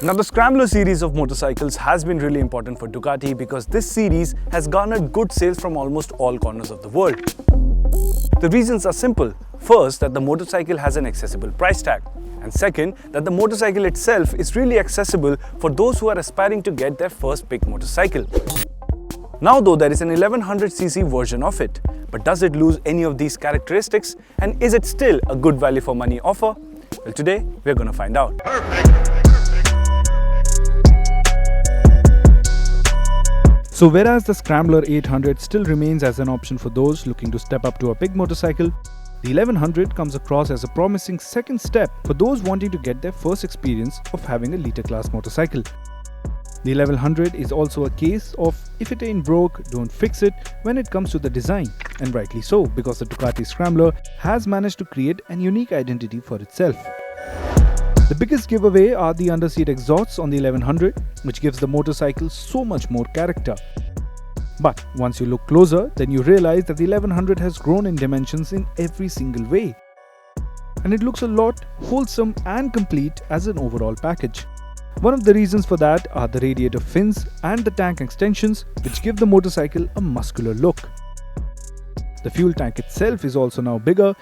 Now, the Scrambler series of motorcycles has been really important for Ducati because this series has garnered good sales from almost all corners of the world. The reasons are simple. First, that the motorcycle has an accessible price tag. And second, that the motorcycle itself is really accessible for those who are aspiring to get their first big motorcycle. Now though, there is an 1100cc version of it. But does it lose any of these characteristics? And is it still a good value for money offer? Well, today we're going to find out. So whereas the Scrambler 800 still remains as an option for those looking to step up to a big motorcycle, the 1100 comes across as a promising second step for those wanting to get their first experience of having a liter class motorcycle. The 1100 is also a case of if it ain't broke, don't fix it when it comes to the design, and rightly so, because the Ducati Scrambler has managed to create an unique identity for itself. The biggest giveaway are the underseat exhausts on the 1100, which gives the motorcycle so much more character. But once you look closer, then you realize that the 1100 has grown in dimensions in every single way. And it looks a lot wholesome and complete as an overall package. One of the reasons for that are the radiator fins and the tank extensions, which give the motorcycle a muscular look. The fuel tank itself is also now bigger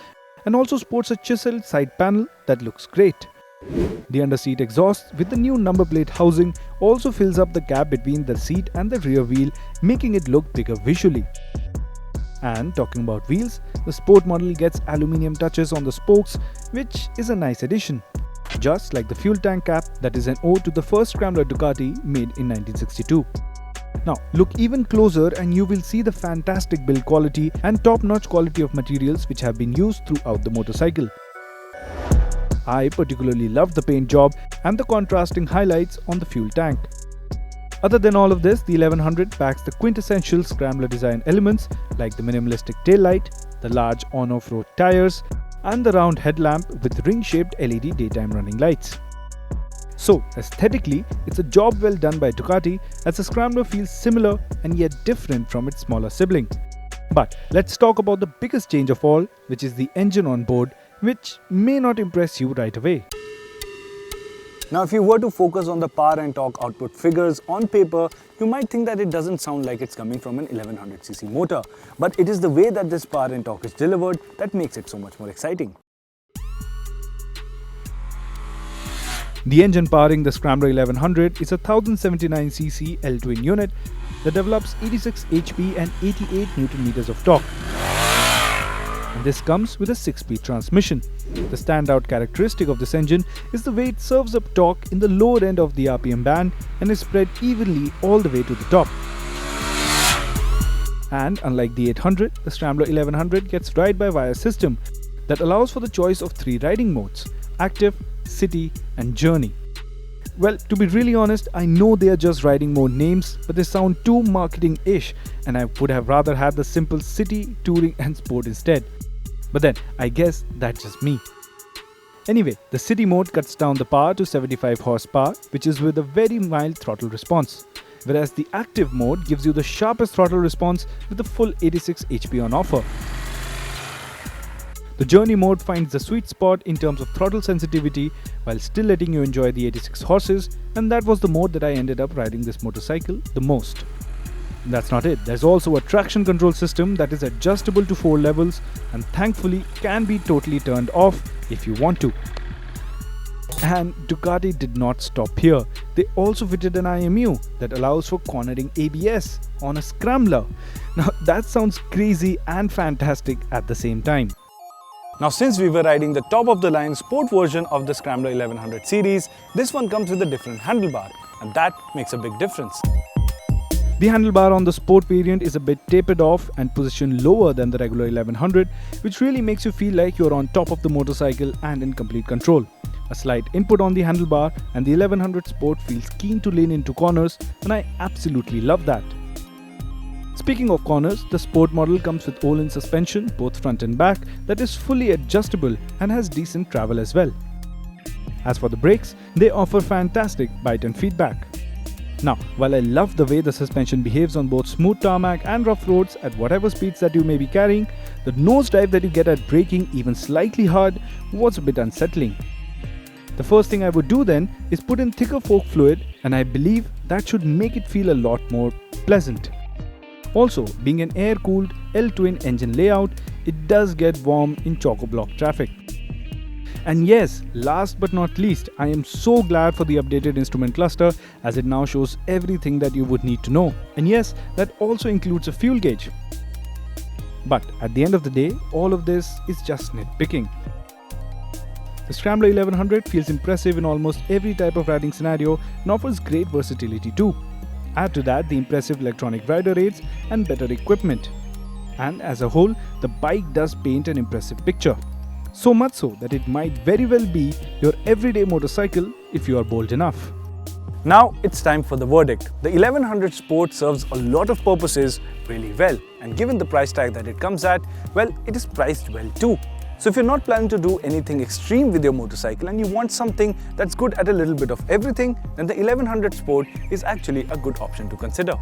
and also sports a chiseled side panel that looks great. The underseat exhaust with the new number plate housing also fills up the gap between the seat and the rear wheel, making it look bigger visually. And talking about wheels, the sport model gets aluminium touches on the spokes, which is a nice addition. Just like the fuel tank cap that is an ode to the first Scrambler Ducati made in 1962. Now look even closer and you will see the fantastic build quality and top-notch quality of materials which have been used throughout the motorcycle. I particularly loved the paint job and the contrasting highlights on the fuel tank. Other than all of this, the 1100 packs the quintessential Scrambler design elements like the minimalistic taillight, the large on-off road tires, and the round headlamp with ring-shaped LED daytime running lights. So, aesthetically, it's a job well done by Ducati as the Scrambler feels similar and yet different from its smaller sibling. But let's talk about the biggest change of all, which is the engine on board, which may not impress you right away. Now, if you were to focus on the power and torque output figures on paper, you might think that it doesn't sound like it's coming from an 1100cc motor. But it is the way that this power and torque is delivered that makes it so much more exciting. The engine powering the Scrambler 1100 is a 1079cc L-twin unit that develops 86 HP and 88 Nm of torque. And this comes with a 6-speed transmission. The standout characteristic of this engine is the way it serves up torque in the lower end of the RPM band and is spread evenly all the way to the top. And unlike the 800, the Scrambler 1100 gets ride-by-wire system that allows for the choice of 3 riding modes: active, city and journey. Well, to be really honest, I know they are just riding mode names, but they sound too marketing-ish and I would have rather had the simple city, touring and sport instead. But then, I guess that's just me. Anyway, the city mode cuts down the power to 75 horsepower, which is with a very mild throttle response. Whereas the active mode gives you the sharpest throttle response with the full 86 HP on offer. The journey mode finds the sweet spot in terms of throttle sensitivity while still letting you enjoy the 86 horses, and that was the mode that I ended up riding this motorcycle the most. That's not it. There's also a traction control system that is adjustable to 4 levels and thankfully can be totally turned off if you want to. And Ducati did not stop here. They also fitted an IMU that allows for cornering ABS on a Scrambler. Now that sounds crazy and fantastic at the same time. Now, since we were riding the top-of-the-line sport version of the Scrambler 1100 series, this one comes with a different handlebar, and that makes a big difference. The handlebar on the sport variant is a bit tapered off and positioned lower than the regular 1100, which really makes you feel like you're on top of the motorcycle and in complete control. A slight input on the handlebar and the 1100 Sport feels keen to lean into corners, and I absolutely love that. Speaking of corners, the Sport model comes with all-in suspension, both front and back, that is fully adjustable and has decent travel as well. As for the brakes, they offer fantastic bite and feedback. Now, while I love the way the suspension behaves on both smooth tarmac and rough roads at whatever speeds that you may be carrying, the nosedive that you get at braking even slightly hard was a bit unsettling. The first thing I would do then is put in thicker fork fluid, and I believe that should make it feel a lot more pleasant. Also, being an air-cooled L-twin engine layout, it does get warm in chock-a-block traffic. And yes, last but not least, I am so glad for the updated instrument cluster, as it now shows everything that you would need to know. And yes, that also includes a fuel gauge. But at the end of the day, all of this is just nitpicking. The Scrambler 1100 feels impressive in almost every type of riding scenario and offers great versatility too. Add to that the impressive electronic rider rates and better equipment. And as a whole, the bike does paint an impressive picture. So much so that it might very well be your everyday motorcycle if you are bold enough. Now it's time for the verdict. The 1100 Sport serves a lot of purposes really well, and given the price tag that it comes at, well, it is priced well too. So if you're not planning to do anything extreme with your motorcycle and you want something that's good at a little bit of everything, then the 1100 Sport is actually a good option to consider.